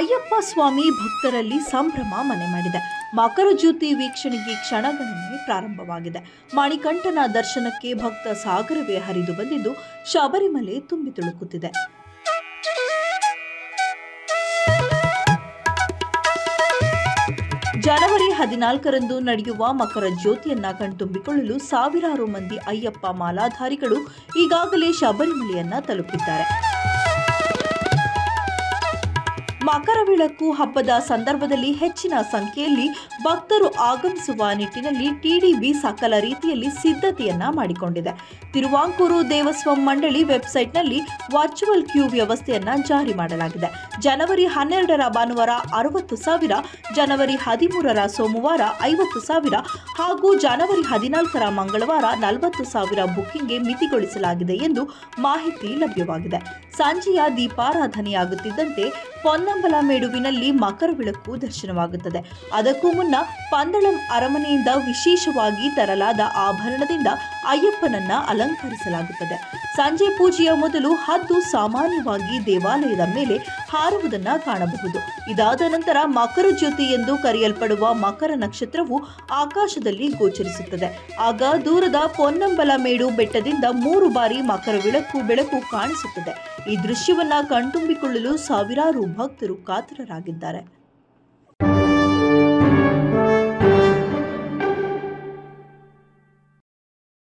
ಅಯ್ಯಪ್ಪ ಸ್ವಾಮಿ ಭಕ್ತರಲ್ಲಿ ಸಂಭ್ರಮ ಮನೆ ಮಾಡಿದೆ. ಮಕರ ಜ್ಯೋತಿ ವೀಕ್ಷಣೆಗೆ ಕ್ಷಣಗಣನೆ ಪ್ರಾರಂಭವಾಗಿದೆ. ಮಣಿಕಂಠನ ದರ್ಶನಕ್ಕೆ ಭಕ್ತ ಸಾಗರವೇ ಹರಿದು ಬಂದಿದ್ದು ಶಬರಿಮಲೆ ತುಂಬಿ ತುಳುಕುತ್ತಿದೆ. ಜನವರಿ 14ರಂದು ನಡೆಯುವ ಮಕರ ಜ್ಯೋತಿಯನ್ನ ಕಣ್ತುಂಬಿಕೊಳ್ಳಲು ಸಾವಿರಾರು ಮಂದಿ ಅಯ್ಯಪ್ಪ ಮಾಲಾಧಾರಿಗಳು ಈಗಾಗಲೇ ಶಬರಿಮಲೆಯನ್ನ ತಲುಪಿದ್ದಾರೆ. ಮಕರ ಬೆಳಕು ಹಬ್ಬದ ಸಂದರ್ಭದಲ್ಲಿ ಹೆಚ್ಚಿನ ಸಂಖ್ಯೆಯಲ್ಲಿ ಭಕ್ತರು ಆಗಮಿಸುವ ನಿಟ್ಟಿನಲ್ಲಿ ಟಿಡಿಬಿ ಸಕಲ ರೀತಿಯಲ್ಲಿ ಸಿದ್ಧತೆಯನ್ನ ಮಾಡಿಕೊಂಡಿದೆ. ತಿರುವಾಂಕೂರು ದೇವಸ್ವಂ ಮಂಡಳಿ ವೆಬ್ಸೈಟ್ನಲ್ಲಿ ವರ್ಚುವಲ್ ಕ್ಯೂ ವ್ಯವಸ್ಥೆಯನ್ನ ಜಾರಿ ಮಾಡಲಾಗಿದೆ. ಜನವರಿ 12ರ ಭಾನುವಾರ 60,000, ಜನವರಿ 13ರ ಸೋಮವಾರ 50,000 ಹಾಗೂ ಜನವರಿ 14ರ ಮಂಗಳವಾರ 40,000 ಬುಕ್ಕಿಂಗ್ಗೆ ಮಿತಿಗೊಳಿಸಲಾಗಿದೆ ಎಂದು ಮಾಹಿತಿ ಲಭ್ಯವಾಗಿದೆ. ಸಂಜೆಯ ದೀಪಾರಾಧನೆಯಾಗುತ್ತಿದ್ದಂತೆ ಪೊನ್ನಂಬಲ ಮೇಡುವಿನಲ್ಲಿ ಮಕರ ಬೆಳಕು ದರ್ಶನವಾಗುತ್ತದೆ. ಅದಕ್ಕೂ ಮುನ್ನ ಪಂದಳಂ ಅರಮನೆಯಿಂದ ವಿಶೇಷವಾಗಿ ತರಲಾದ ಆಭರಣದಿಂದ ಅಯ್ಯಪ್ಪನನ್ನ ಅಲಂಕರಿಸಲಾಗುತ್ತದೆ. ಸಂಜೆ ಪೂಜೆಯ ಮೊದಲು ಹದ್ದು ಸಾಮಾನ್ಯವಾಗಿ ದೇವಾಲಯದ ಮೇಲೆ ಹಾರುವುದನ್ನು ಕಾಣಬಹುದು. ಇದಾದ ನಂತರ ಮಕರ ಜ್ಯೋತಿ ಎಂದು ಕರೆಯಲ್ಪಡುವ ಮಕರ ನಕ್ಷತ್ರವು ಆಕಾಶದಲ್ಲಿ ಗೋಚರಿಸುತ್ತದೆ. ಆಗ ದೂರದ ಪೊನ್ನಂಬಲ ಮೇಡು ಬೆಟ್ಟದಿಂದ 3 ಬಾರಿ ಮಕರ ಬೆಳಕು ಕಾಣಿಸುತ್ತದೆ. ಈ ದೃಶ್ಯವನ್ನ ಕಣ್ತುಂಬಿಕೊಳ್ಳಲು ಸಾವಿರಾರು ಭಕ್ತರು ಕಾತರರಾಗಿದ್ದಾರೆ.